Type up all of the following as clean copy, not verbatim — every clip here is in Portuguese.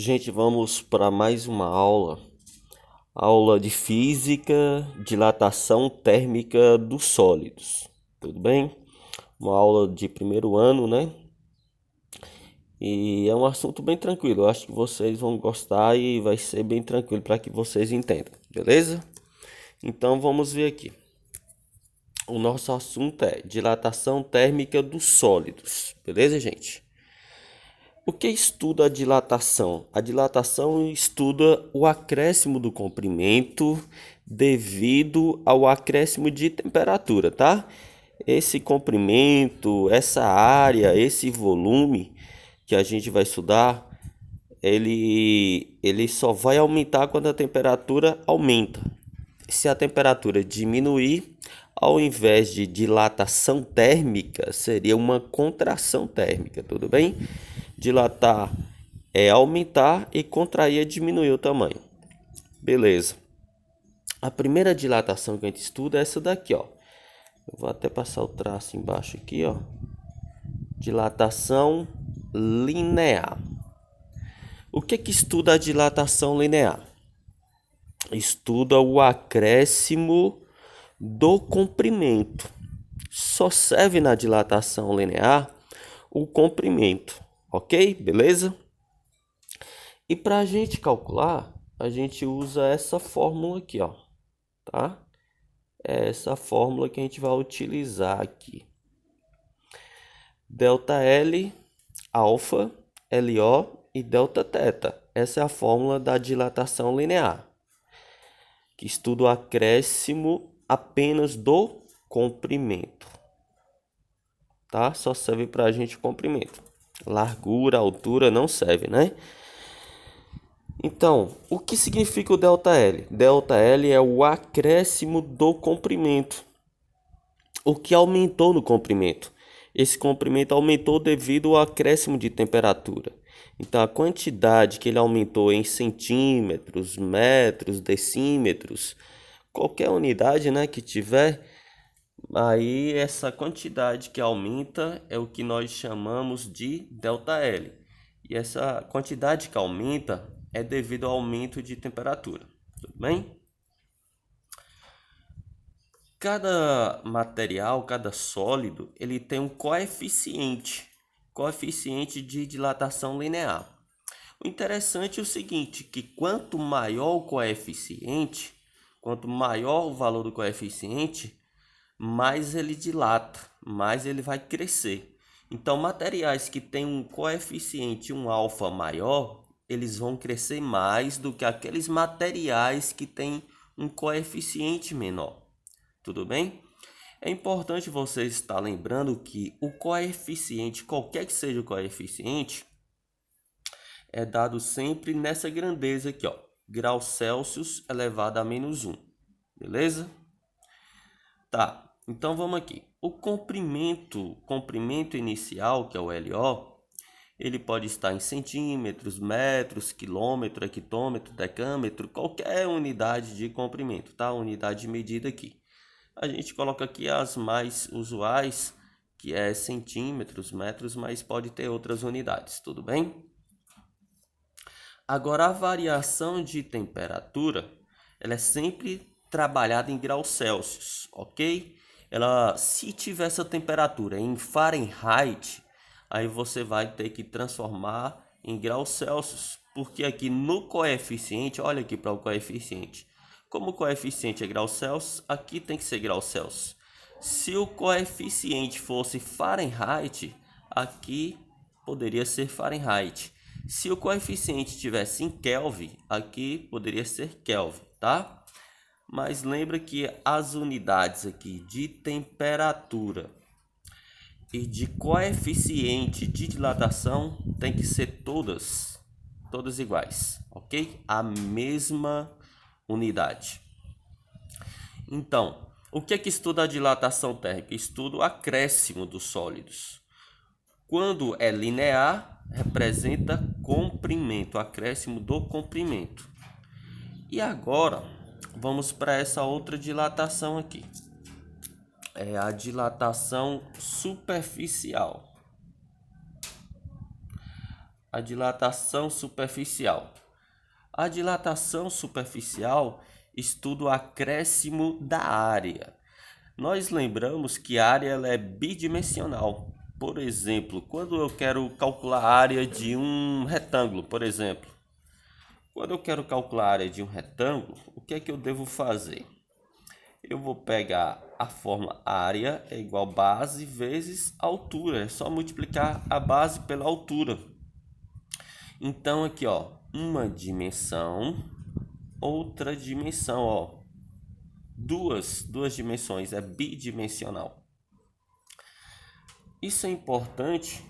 Gente, vamos para mais uma aula de física, dilatação térmica dos sólidos. Tudo bem? Uma aula de primeiro ano, né? E é um assunto bem tranquilo. Eu acho que vocês vão gostar e vai ser bem tranquilo para que vocês entendam, beleza? Então vamos ver aqui. O nosso assunto é dilatação térmica dos sólidos, beleza, gente? O que estuda a dilatação? A dilatação estuda o acréscimo do comprimento devido ao acréscimo de temperatura, tá? Esse comprimento, essa área, esse volume que a gente vai estudar, ele só vai aumentar quando a temperatura aumenta. Se a temperatura diminuir, ao invés de dilatação térmica, seria uma contração térmica, tudo bem? Dilatar é aumentar e contrair é diminuir o tamanho. Beleza. A primeira dilatação que a gente estuda é essa daqui, ó. Eu vou até passar o traço embaixo aqui, ó. Dilatação linear. O que estuda a dilatação linear? Estuda o acréscimo do comprimento. Só serve na dilatação linear o comprimento, ok? Beleza? E para a gente calcular, a gente usa essa fórmula aqui, ó, tá? É essa fórmula que a gente vai utilizar aqui. Delta L, alfa, LO e delta θ. Essa é a fórmula da dilatação linear, que estuda o acréscimo apenas do comprimento, tá? Só serve para a gente o comprimento. Largura, altura não serve, né? Então, o que significa o ΔL? ΔL é o acréscimo do comprimento. O que aumentou no comprimento? Esse comprimento aumentou devido ao acréscimo de temperatura. Então, a quantidade que ele aumentou em centímetros, metros, decímetros, qualquer unidade, né, que tiver, aí essa quantidade que aumenta é o que nós chamamos de ΔL. E essa quantidade que aumenta é devido ao aumento de temperatura. Tudo bem? Cada material, cada sólido, ele tem um coeficiente de dilatação linear. O interessante é o seguinte, que quanto maior o coeficiente, quanto maior o valor do coeficiente, mais ele dilata, mais ele vai crescer. Então, materiais que têm um coeficiente, um alfa maior, eles vão crescer mais do que aqueles materiais que têm um coeficiente menor. Tudo bem? É importante você estar lembrando que o coeficiente, qualquer que seja o coeficiente, é dado sempre nessa grandeza aqui, ó, graus Celsius elevado a -1, beleza? Tá, então vamos aqui. O comprimento inicial, que é o LO, ele pode estar em centímetros, metros, quilômetro, hectômetro, decâmetro, qualquer unidade de comprimento, tá? Unidade de medida aqui. A gente coloca aqui as mais usuais, que é centímetros, metros, mas pode ter outras unidades, tudo bem? Agora, a variação de temperatura, ela é sempre trabalhada em graus Celsius, ok? Ela, se tiver essa temperatura em Fahrenheit, aí você vai ter que transformar em graus Celsius, porque aqui no coeficiente, olha aqui para o coeficiente. Como o coeficiente é graus Celsius, aqui tem que ser graus Celsius. Se o coeficiente fosse Fahrenheit, aqui poderia ser Fahrenheit. Se o coeficiente tivesse em Kelvin, aqui poderia ser Kelvin, tá? Mas lembra que as unidades aqui de temperatura e de coeficiente de dilatação tem que ser todas iguais, ok? A mesma unidade. Então, o que é que estuda a dilatação térmica? Estuda o acréscimo dos sólidos. Quando é linear, representa comprimento, acréscimo do comprimento. E agora, vamos para essa outra dilatação aqui. É a dilatação superficial. a dilatação superficial. A dilatação superficial estuda o acréscimo da área. Nós lembramos que a área ela é bidimensional. Por exemplo, quando eu quero calcular a área de um retângulo, por exemplo. Quando eu quero calcular a área de um retângulo, o que é que eu devo fazer? Eu vou pegar a fórmula área é igual base vezes altura. É só multiplicar a base pela altura. Então aqui, ó, uma dimensão, outra dimensão, ó. Duas dimensões, é bidimensional. Isso é importante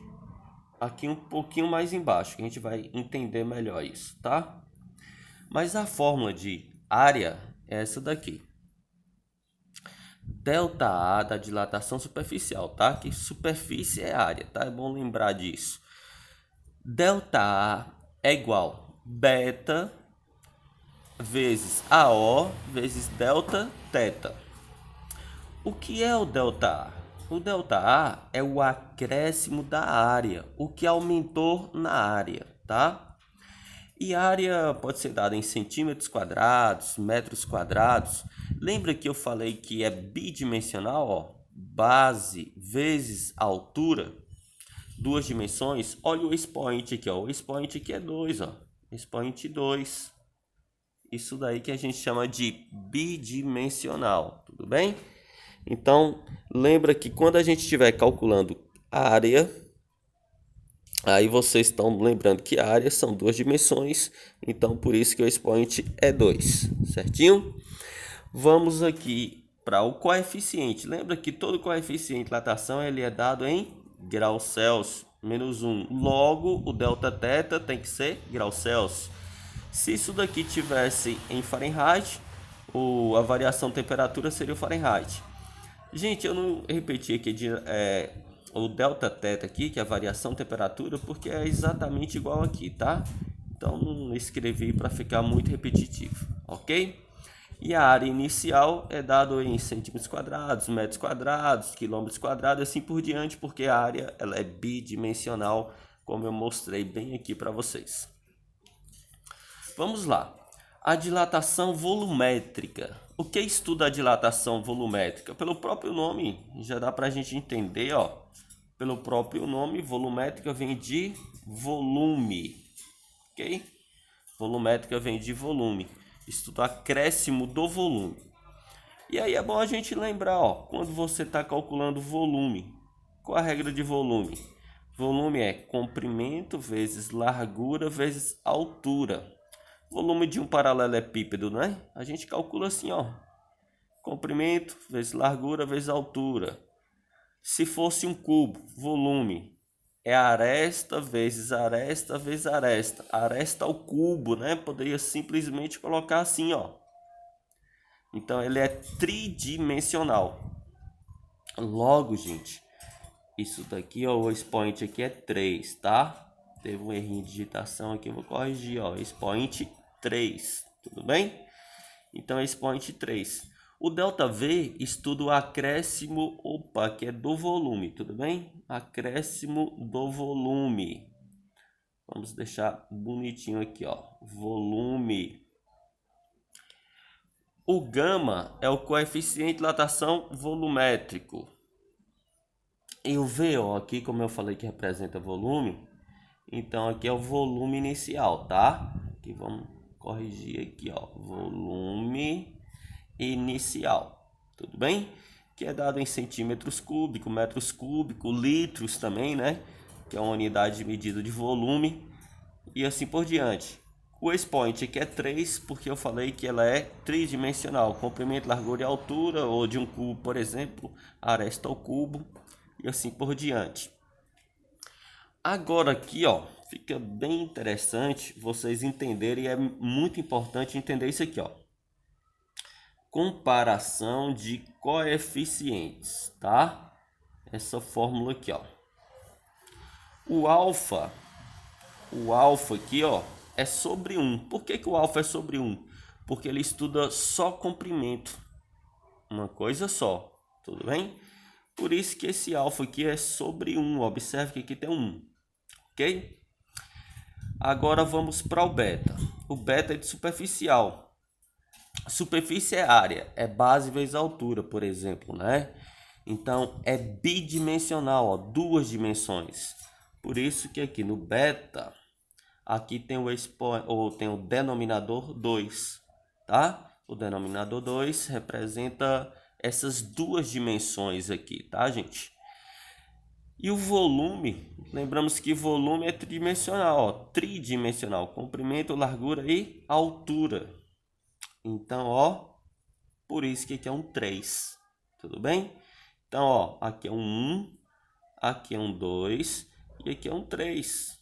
aqui um pouquinho mais embaixo, que a gente vai entender melhor isso, tá? Mas a fórmula de área é essa daqui. ΔA da dilatação superficial, tá? Que superfície é área, tá? É bom lembrar disso. ΔA é igual beta vezes AO vezes delta θ. O que é o ΔA? O ΔA é o acréscimo da área, o que aumentou na área, tá? E a área pode ser dada em centímetros quadrados, metros quadrados. Lembra que eu falei que é bidimensional, ó? Base vezes altura, duas dimensões. Olha o expoente aqui, ó. O expoente aqui é 2, ó. Expoente 2. Isso daí que a gente chama de bidimensional, tudo bem? Então, lembra que quando a gente estiver calculando a área, aí vocês estão lembrando que a área são duas dimensões, então por isso que o expoente é 2, certinho? Vamos aqui para o coeficiente. Lembra que todo coeficiente de dilatação ele é dado em graus Celsius, menos 1. Logo, o Δθ tem que ser graus Celsius. Se isso daqui tivesse em Fahrenheit, a variação de temperatura seria o Fahrenheit. Gente, eu não repeti aqui o Δθ aqui, que é a variação de temperatura, porque é exatamente igual aqui, tá? Então não escrevi para ficar muito repetitivo, ok? E a área inicial é dada em centímetros quadrados, metros quadrados, quilômetros quadrados, assim por diante, porque a área ela é bidimensional, como eu mostrei bem aqui para vocês. Vamos lá. A dilatação volumétrica. O que estuda a dilatação volumétrica? Pelo próprio nome, já dá para a gente entender, ó. Pelo próprio nome, volumétrica vem de volume, ok? Volumétrica vem de volume. Estuda o acréscimo do volume. E aí é bom a gente lembrar, ó, quando você está calculando volume, qual a regra de volume? Volume é comprimento vezes largura vezes altura. Volume de um paralelepípedo, né? A gente calcula assim, ó. Comprimento vezes largura vezes altura. Se fosse um cubo, volume é aresta vezes aresta vezes aresta. Aresta ao cubo, né? Poderia simplesmente colocar assim, ó. Então ele é tridimensional. Logo, gente, isso daqui, ó, o expoente aqui é 3, tá? Teve um errinho de digitação aqui, eu vou corrigir, ó. Expoente 3, tudo bem? Então é expoente 3. O ΔV estuda o acréscimo, que é do volume, tudo bem? Acréscimo do volume. Vamos deixar bonitinho aqui, ó. Volume. O gama é o coeficiente de dilatação volumétrico. E o VO aqui, como eu falei que representa volume, então aqui é o volume inicial, tá? Aqui vamos corrigir aqui, ó. Volume inicial, tudo bem? Que é dado em centímetros cúbicos, metros cúbicos, litros também, né? Que é uma unidade de medida de volume e assim por diante. O expoente aqui é 3, porque eu falei que ela é tridimensional, comprimento, largura e altura, ou de um cubo, por exemplo, aresta ao cubo e assim por diante. Agora aqui, ó, fica bem interessante vocês entenderem, e é muito importante entender isso aqui, ó. Comparação de coeficientes, tá? Essa fórmula aqui, ó. O alfa aqui, ó, é sobre 1. Por que o alfa é sobre 1? Porque ele estuda só comprimento, uma coisa só, tudo bem? Por isso que esse alfa aqui é sobre 1. Observe que aqui tem um 1, ok? Agora vamos para o beta. O beta é de superficial. Superfície é área, é base vezes altura, por exemplo, né? Então é bidimensional, ó, duas dimensões. Por isso que aqui no beta, aqui tem tem o denominador 2, tá? O denominador 2 representa essas duas dimensões aqui, tá, gente? E o volume, lembramos que volume é tridimensional, ó, tridimensional, comprimento, largura e altura. Então, ó, por isso que aqui é um 3, tudo bem? Então, ó, aqui é um 1, aqui é um 2 e aqui é um 3.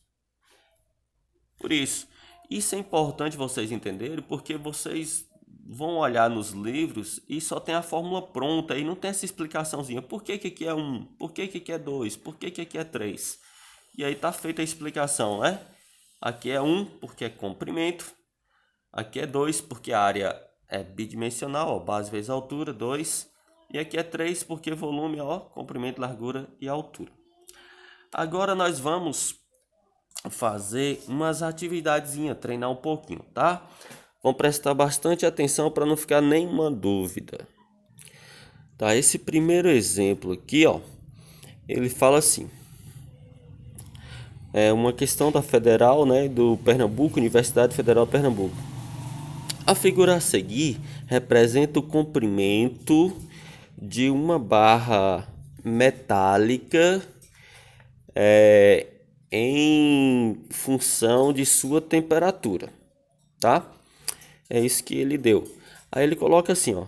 Por isso é importante vocês entenderem, porque vocês vão olhar nos livros e só tem a fórmula pronta e não tem essa explicaçãozinha. Por que que aqui é 1? Por que que aqui é 2? Por que que aqui é 3? E aí tá feita a explicação, né? Aqui é 1 porque é comprimento. Aqui é 2 porque a área é bidimensional, ó, base vezes altura, 2. E aqui é 3 porque volume, ó, comprimento, largura e altura. Agora nós vamos fazer umas atividadezinhas, treinar um pouquinho, tá? Vamos prestar bastante atenção para não ficar nenhuma dúvida. Tá, esse primeiro exemplo aqui, ó, ele fala assim: é uma questão da Federal, né, do Pernambuco, Universidade Federal de Pernambuco. A figura a seguir representa o comprimento de uma barra metálica em função de sua temperatura, tá? É isso que ele deu. Aí ele coloca assim, ó: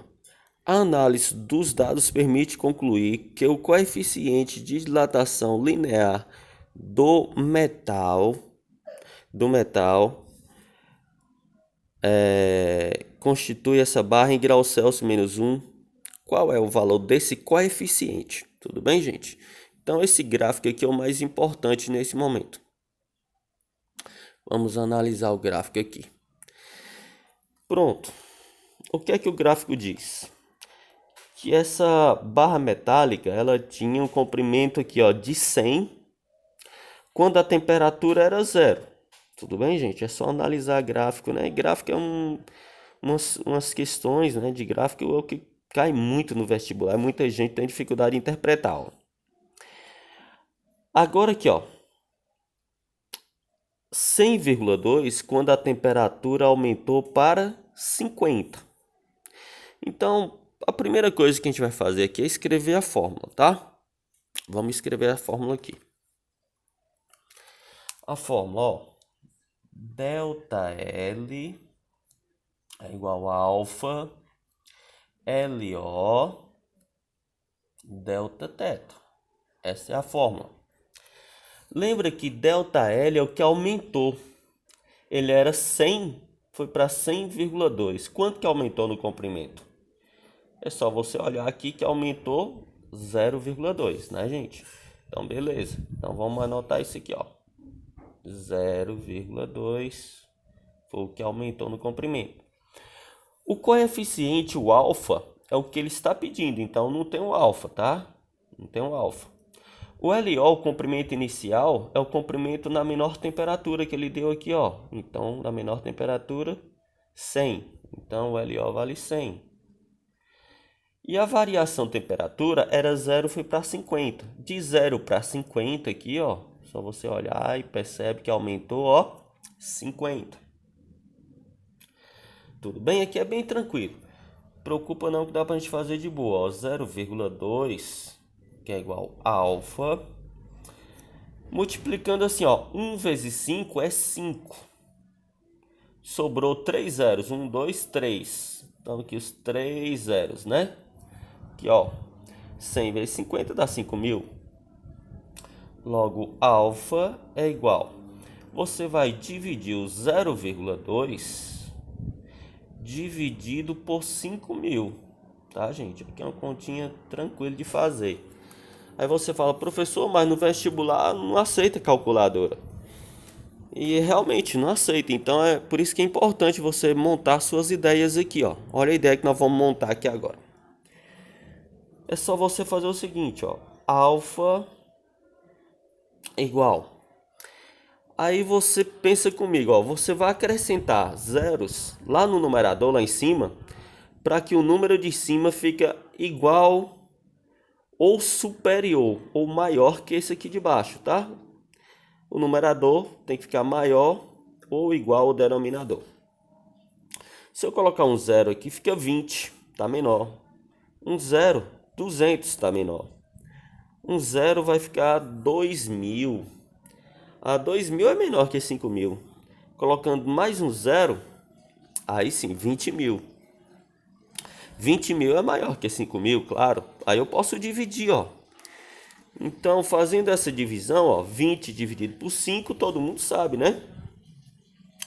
a análise dos dados permite concluir que o coeficiente de dilatação linear do metal constitui essa barra em graus Celsius menos 1. Qual é o valor desse coeficiente? Tudo bem, gente? Então, esse gráfico aqui é o mais importante nesse momento. Vamos analisar o gráfico aqui. Pronto. O que é que o gráfico diz? Que essa barra metálica, ela tinha um comprimento aqui, ó, de 100, quando a temperatura era 0. Tudo bem, gente? É só analisar gráfico, né? E gráfico é umas questões, né, de gráfico é o que cai muito no vestibular. Muita gente tem dificuldade de interpretar, ó. Agora aqui, ó, 100,2 quando a temperatura aumentou para 50. Então, a primeira coisa que a gente vai fazer aqui é escrever a fórmula, tá? Vamos escrever a fórmula aqui. A fórmula, ó, ΔL é igual a alfa LO delta teta. Essa é a fórmula. Lembra que ΔL é o que aumentou. Ele era 100, foi para 100,2. Quanto que aumentou no comprimento? É só você olhar aqui que aumentou 0,2, né, gente? Então, beleza. Então, vamos anotar isso aqui, ó. 0,2 foi o que aumentou no comprimento. O coeficiente, o alfa, é o que ele está pedindo. Então, não tem um alfa, tá? Não tem um alfa. O LO, o comprimento inicial, é o comprimento na menor temperatura que ele deu aqui, ó. Então, na menor temperatura, 100. Então, o LO vale 100. E a variação temperatura era 0, foi para 50. De 0 para 50 aqui, ó, só você olhar e percebe que aumentou, ó, 50. Tudo bem? Aqui é bem tranquilo. Preocupa não que dá para a gente fazer de boa, ó. 0,2, que é igual a alfa. Multiplicando assim, ó, 1 vezes 5 é 5. Sobrou 3 zeros, 1, 2, 3. Então aqui os 3 zeros, né? Aqui, ó, 100 vezes 50 dá 5.000. Logo, alfa é igual. Você vai dividir o 0,2 dividido por 5.000. Tá, gente? Aqui é uma continha tranquila de fazer. Aí você fala: professor, mas no vestibular não aceita calculadora. E realmente não aceita. Então é por isso que é importante você montar suas ideias aqui, ó. Olha a ideia que nós vamos montar aqui agora. É só você fazer o seguinte, ó. Alfa igual Aí você pensa comigo, ó, você vai acrescentar zeros lá no numerador, lá em cima, para que o número de cima fique igual ou superior ou maior que esse aqui de baixo, tá? O numerador tem que ficar maior ou igual ao denominador. Se eu colocar um zero aqui, fica 20, tá menor. Um zero, 200, tá menor. Um zero vai ficar 2.000. A 2.000 é menor que 5.000. Colocando mais um zero, aí sim, 20.000. 20.000 é maior que 5.000, claro. Aí eu posso dividir, ó. Então, fazendo essa divisão, ó, 20 dividido por 5, todo mundo sabe, né?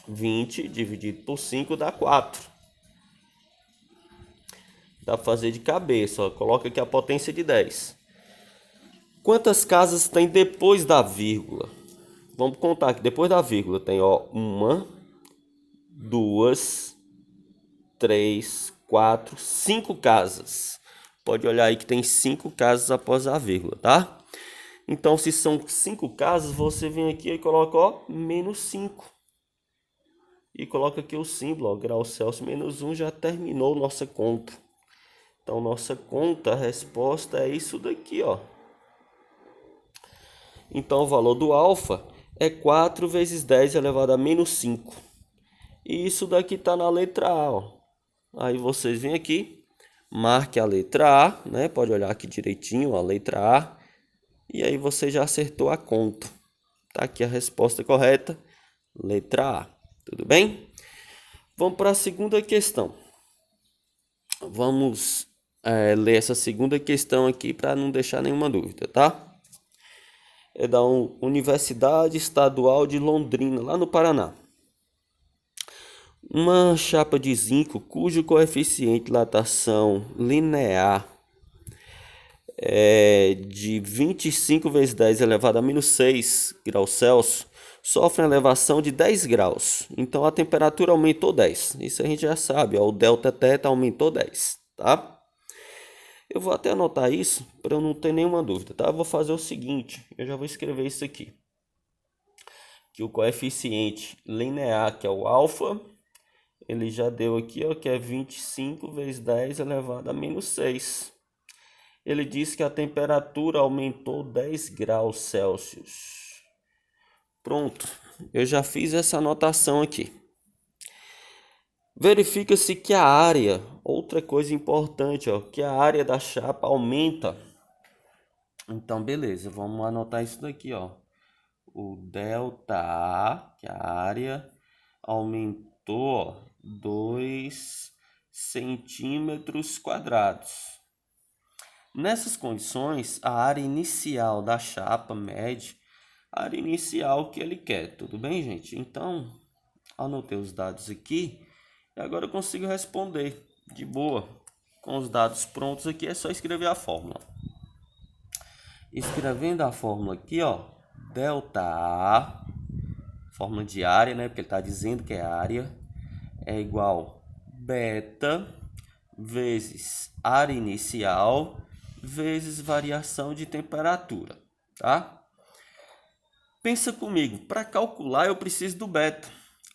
20 dividido por 5 dá 4. Dá pra fazer de cabeça, ó. Coloca aqui a potência de 10. Quantas casas tem depois da vírgula? Vamos contar aqui. Depois da vírgula tem, ó, 1, 2, 3, 4, 5 casas. Pode olhar aí que tem 5 casas após a vírgula, tá? Então, se são 5 casas, você vem aqui e coloca, ó, menos 5. E coloca aqui o símbolo, ó, grau Celsius menos 1, já terminou nossa conta. Então, nossa conta, a resposta é isso daqui, ó. Então, o valor do alfa é 4 vezes 10 elevado a menos 5. E isso daqui está na letra A, ó. Aí vocês vêm aqui, marque a letra A, né? Pode olhar aqui direitinho, a letra A. E aí você já acertou a conta. Tá aqui a resposta correta, letra A. Tudo bem? Vamos para a segunda questão. Vamos ler essa segunda questão aqui para não deixar nenhuma dúvida, tá? É da Universidade Estadual de Londrina, lá no Paraná. Uma chapa de zinco cujo coeficiente de dilatação linear é de 25 vezes 10 elevado a menos 6 graus Celsius sofre uma elevação de 10 graus. Então a temperatura aumentou 10. Isso a gente já sabe, ó, o delta θ aumentou 10, tá? Eu vou até anotar isso para eu não ter nenhuma dúvida, tá? Eu vou fazer o seguinte, eu já vou escrever isso aqui. Que o coeficiente linear, que é o alfa, ele já deu aqui, ó, que é 25 vezes 10 elevado a menos 6. Ele diz que a temperatura aumentou 10 graus Celsius. Pronto, eu já fiz essa anotação aqui. Verifica-se que a área, outra coisa importante, ó, que a área da chapa aumenta. Então, beleza, vamos anotar isso daqui, ó. O ΔA, que é a área, aumentou 2 centímetros quadrados. Nessas condições, a área inicial da chapa mede a área inicial que ele quer. Tudo bem, gente? Então, anotei os dados aqui e agora eu consigo responder de boa. Com os dados prontos aqui, é só escrever a fórmula. Escrevendo a fórmula aqui, ó, ΔA, fórmula de área, né? Porque ele está dizendo que é área, é igual beta vezes área inicial vezes variação de temperatura, tá? Pensa comigo, para calcular eu preciso do beta,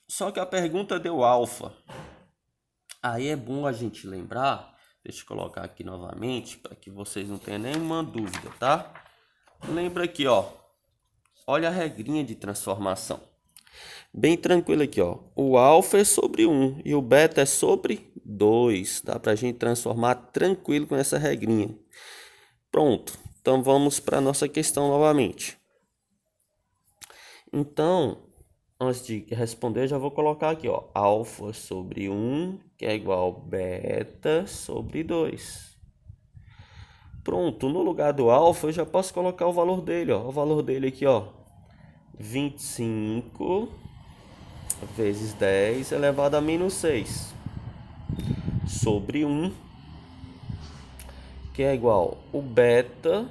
só que a pergunta deu alfa. Aí é bom a gente lembrar, deixa eu colocar aqui novamente, para que vocês não tenham nenhuma dúvida, tá? Lembra aqui, ó, olha a regrinha de transformação. Bem tranquilo aqui, ó. O alfa é sobre 1 e o beta é sobre 2. Dá pra gente transformar tranquilo com essa regrinha. Pronto. Então vamos para a nossa questão novamente. Então, antes de responder, eu já vou colocar aqui, ó. Alfa sobre 1, que é igual a beta sobre 2. Pronto. No lugar do alfa, eu já posso colocar o valor dele, ó. O valor dele aqui, ó. 25 vezes 10 elevado a menos 6 sobre 1, que é igual o beta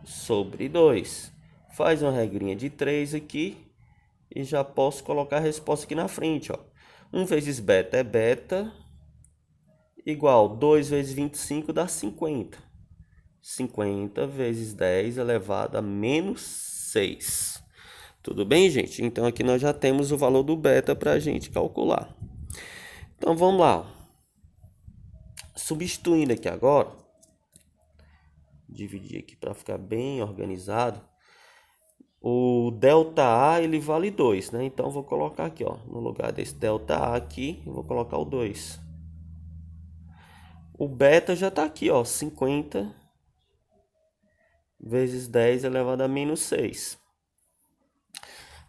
sobre 2. Faz uma regrinha de 3 aqui e já posso colocar a resposta aqui na frente, ó. 1 vezes beta é beta, igual 2 vezes 25 dá 50. 50 vezes 10 elevado a menos 6. Tudo bem, gente? Então aqui nós já temos o valor do beta para a gente calcular. Então vamos lá. Substituindo aqui agora, dividir aqui para ficar bem organizado. O ΔA ele vale 2, né? Então vou colocar aqui, ó, no lugar desse ΔA aqui, eu vou colocar o 2. O beta já está aqui, ó, 50 vezes 10 elevado a menos 6.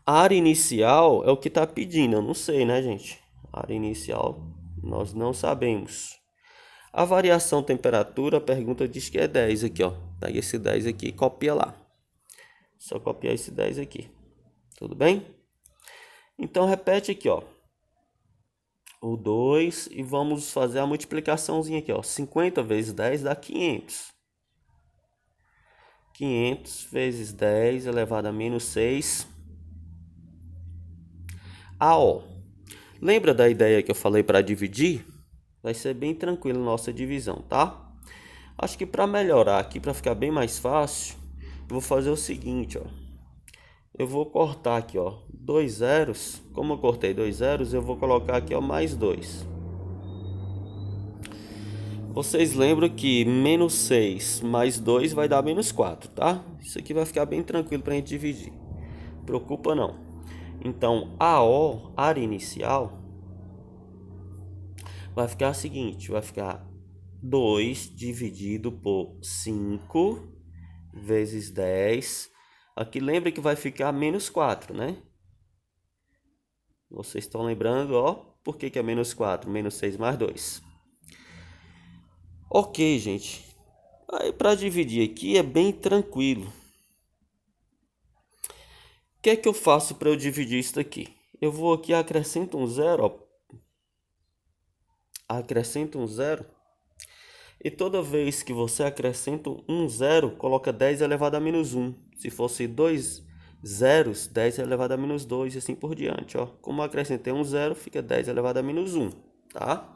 A área inicial é o que está pedindo, eu não sei, né, gente? A área inicial nós não sabemos. A variação temperatura, a pergunta diz que é 10 aqui, ó. Pega esse 10 aqui e copia lá. Só copiar esse 10 aqui. Tudo bem? Então repete aqui, ó. O 2 e vamos fazer a multiplicaçãozinha aqui, ó. 50 vezes 10 dá 500. 500 vezes 10 elevado a menos 6. AO. Lembra da ideia que eu falei para dividir? Vai ser bem tranquilo nossa divisão, tá? Acho que para melhorar aqui, para ficar bem mais fácil, eu vou fazer o seguinte, ó. Eu vou cortar aqui, ó, 2 zeros. Como eu cortei 2 zeros, eu vou colocar aqui, ó, mais 2. Vocês lembram que menos 6 mais 2 vai dar menos 4, tá? Isso aqui vai ficar bem tranquilo para a gente dividir. Preocupa não. Então, AO, área inicial, vai ficar o seguinte, vai ficar 2 dividido por 5 vezes 10. Aqui lembra que vai ficar menos 4, né? Vocês estão lembrando, ó, por que é menos 4? Menos 6 mais 2. Ok, gente. Aí para dividir aqui é bem tranquilo. O que é que eu faço para eu dividir isso daqui? Eu vou aqui e acrescento um zero, ó. Acrescento um zero. E toda vez que você acrescenta um zero, coloca 10 elevado a menos 1. Se fosse 2 zeros, 10 elevado a menos 2 e assim por diante, ó. Como eu acrescentei um zero, fica 10 elevado a menos 1, tá?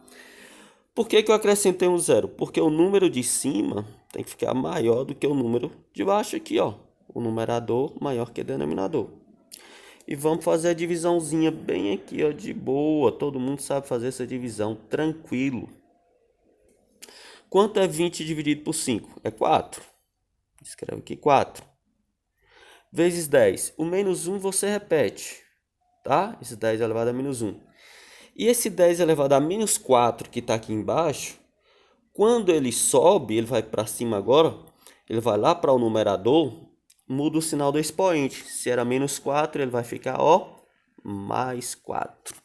Por que eu acrescentei um zero? Porque o número de cima tem que ficar maior do que o número de baixo aqui, ó. O numerador maior que o denominador. E vamos fazer a divisãozinha bem aqui, ó, de boa. Todo mundo sabe fazer essa divisão, tranquilo. Quanto é 20 dividido por 5? É 4. Escreve aqui 4. Vezes 10. O menos 1 você repete, tá? Esse 10 elevado a menos 1. E esse 10 elevado a menos 4 que está aqui embaixo, quando ele sobe, ele vai para cima agora, ele vai lá para o numerador, muda o sinal do expoente. Se era menos 4, ele vai ficar, ó, mais 4.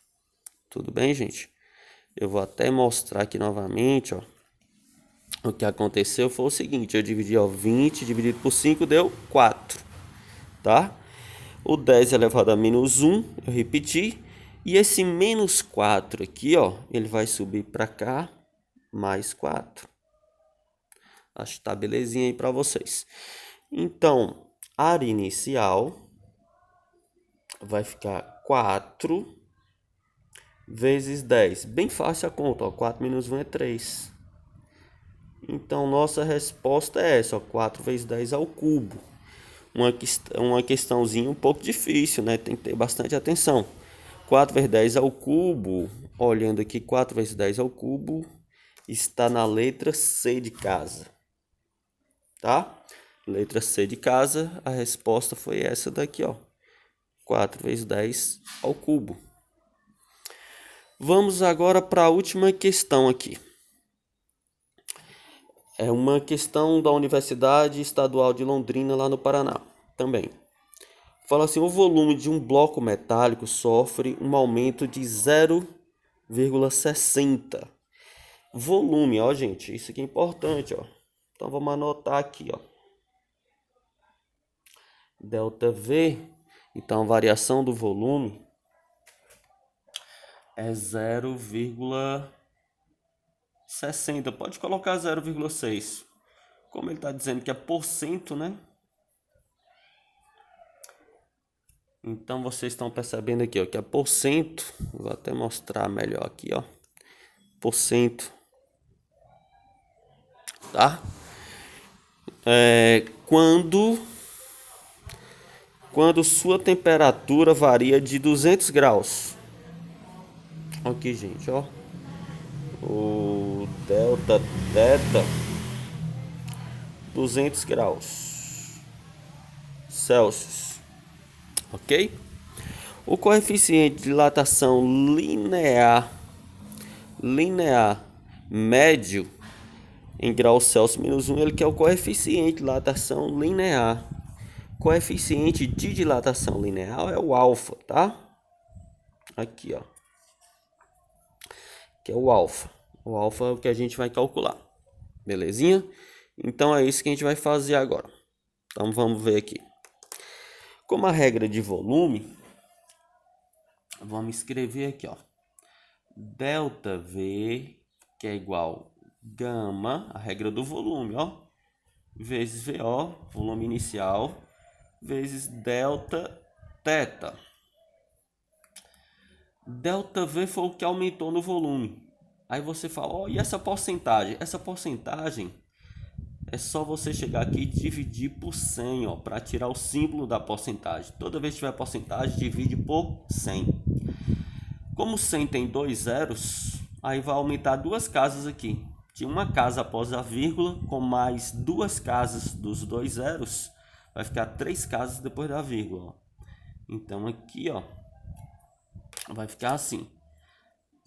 Tudo bem, gente? Eu vou até mostrar aqui novamente, ó. O que aconteceu foi o seguinte, eu dividi, ó, 20 dividido por 5 deu 4, tá? O 10 elevado a menos 1, eu repeti. E esse menos 4 aqui, ó, ele vai subir para cá, mais 4. Acho que tá belezinha aí para vocês. Então, área inicial vai ficar 4 vezes 10. Bem fácil a conta, ó. 4 menos 1 é 3. Então, nossa resposta é essa, ó, 4 vezes 10 ao cubo. Uma questãozinha um pouco difícil, né? Tem que ter bastante atenção. 4 vezes 10 ao cubo, olhando aqui, 4 vezes 10 ao cubo, está na letra C de casa, tá? Letra C de casa, a resposta foi essa daqui, ó. 4 vezes 10 ao cubo. Vamos agora para a última questão aqui. É uma questão da Universidade Estadual de Londrina, lá no Paraná, também. Fala assim, o volume de um bloco metálico sofre um aumento de 0,60. Volume, ó, gente, isso aqui é importante, ó. Então vamos anotar aqui, ó. ΔV, então a variação do volume é 0,60. Pode colocar 0,6. Como ele está dizendo que é por cento, né? Então vocês estão percebendo aqui, ó, que é por cento. Vou até mostrar melhor aqui, ó. Por cento. Tá? Quando quando sua temperatura varia de 200 graus. Aqui, gente, ó. O delta θ 200 graus Celsius, ok? O coeficiente de dilatação linear médio em graus Celsius menos 1, ele que é o coeficiente de dilatação linear. Coeficiente de dilatação linear é o alfa, tá? Aqui, ó. Que é o alfa. O alfa é o que a gente vai calcular. Belezinha? Então é isso que a gente vai fazer agora. Então vamos ver aqui. Como a regra de volume, vamos escrever aqui, ó. ΔV, que é igual gama, a regra do volume, ó, vezes VO, volume inicial, vezes delta θ. ΔV foi o que aumentou no volume. Aí você fala, ó, e essa porcentagem? Essa porcentagem é só você chegar aqui e dividir por 100, ó, para tirar o símbolo da porcentagem. Toda vez que tiver porcentagem, divide por 100. Como 100 tem dois zeros, aí vai aumentar duas casas aqui. De uma casa após a vírgula, com mais duas casas dos dois zeros, vai ficar três casas depois da vírgula. Ó. Então aqui, ó, vai ficar assim,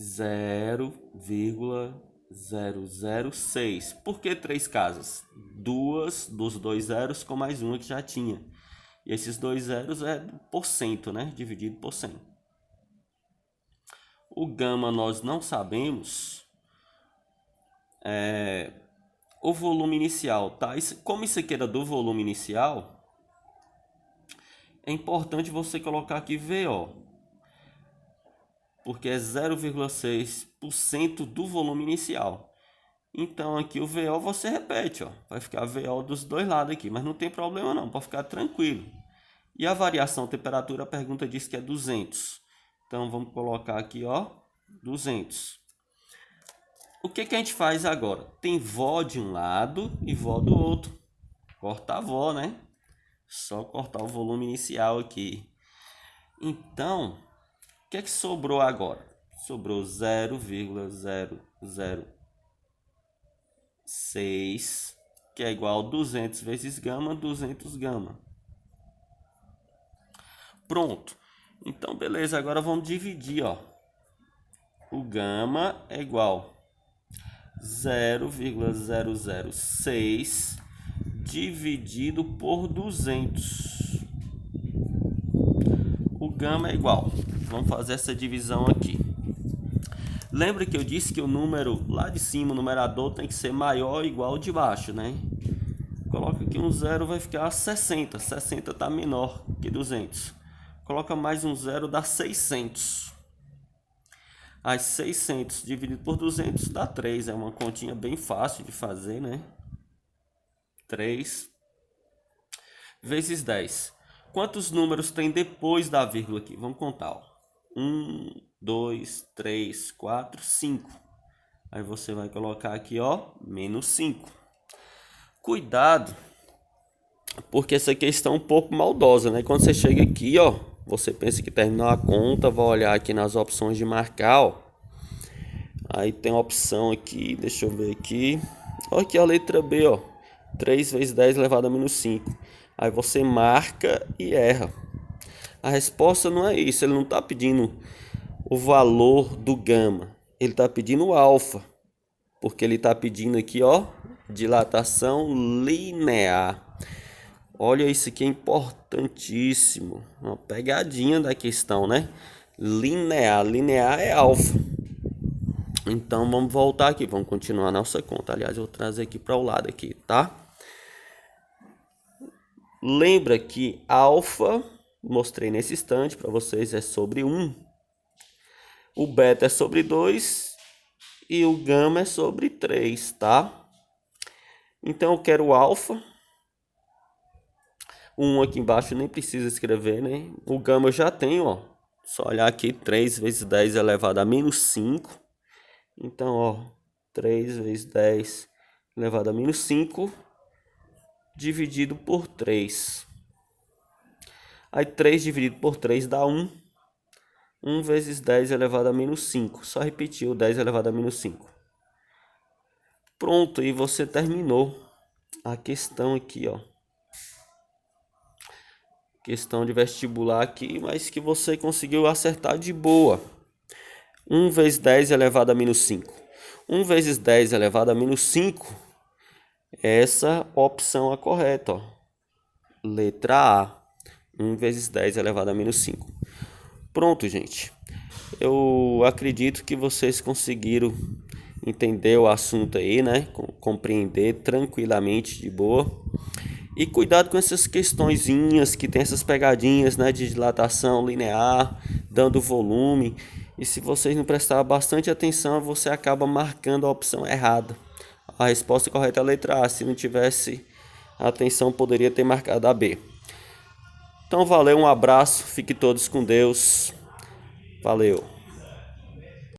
0,006. Por que três casas? Duas dos dois zeros com mais uma que já tinha. E esses dois zeros é por cento, né? Dividido por 100. O gama nós não sabemos. O volume inicial, tá? Como isso aqui era do volume inicial, é importante você colocar aqui VO. Porque é 0,6% do volume inicial. Então aqui o VO você repete, ó. Vai ficar VO dos dois lados aqui, mas não tem problema não, pode ficar tranquilo. E a variação temperatura, a pergunta diz que é 200. Então vamos colocar aqui, ó, 200. O que a gente faz agora? Tem VO de um lado e VO do outro. Cortar a VO, né? Só cortar o volume inicial aqui. Então, o que sobrou agora? Sobrou 0,006, que é igual a 200 vezes gama, 200 gama. Pronto. Então, beleza. Agora vamos dividir, ó. O gama é igual a 0,006 dividido por 200. O gama é igual. Vamos fazer essa divisão aqui. Lembra que eu disse que o número lá de cima, o numerador, tem que ser maior ou igual ao de baixo, né? Coloca aqui um zero, vai ficar 60. 60 está menor que 200. Coloca mais um zero, dá 600. As 600 dividido por 200 dá 3. É uma continha bem fácil de fazer, né? 3 vezes 10. Quantos números tem depois da vírgula aqui? Vamos contar, ó. 1, 2, 3, 4, 5. Aí você vai colocar aqui, ó, menos 5. Cuidado, porque essa questão é um pouco maldosa, né? Quando você chega aqui, ó, você pensa que terminou a conta, vai olhar aqui nas opções de marcar, ó. Aí tem a opção aqui, deixa eu ver aqui. Olha aqui a letra B, ó. 3 vezes 10 elevado a menos 5. Aí você marca e erra. A resposta não é isso, ele não está pedindo o valor do gama, ele está pedindo o alfa, porque ele está pedindo aqui, ó, dilatação linear. Olha, isso aqui é importantíssimo, uma pegadinha da questão, né? Linear é alfa. Então vamos voltar aqui, vamos continuar a nossa conta. Aliás, eu vou trazer aqui para o lado aqui, tá? Lembra que alfa, mostrei nesse instante para vocês, é sobre 1. O beta é sobre 2 e o gama é sobre 3, tá? Então eu quero o alfa. O 1 aqui embaixo nem precisa escrever, né? O gama eu já tenho, ó. Só olhar aqui, 3 vezes 10 elevado a menos 5. Então, ó, 3 vezes 10 elevado a menos 5 dividido por 3. Aí 3 dividido por 3 dá 1. 1 vezes 10 elevado a menos 5. Só repetir o 10 elevado a menos 5. Pronto, e você terminou a questão aqui, ó. Questão de vestibular aqui, mas que você conseguiu acertar de boa. 1 vezes 10 elevado a menos 5. 1 vezes 10 elevado a menos 5. Essa opção é a correta, ó. Letra A. 1 vezes 10 elevado a menos 5. Pronto, gente. Eu acredito que vocês conseguiram entender o assunto aí, né? Compreender tranquilamente, de boa. E cuidado com essas questõezinhas que tem essas pegadinhas, né? De dilatação linear, dando volume. E se vocês não prestarem bastante atenção, você acaba marcando a opção errada. A resposta correta é a letra A. Se não tivesse atenção, poderia ter marcado a B. Então valeu, um abraço, fiquem todos com Deus. Valeu.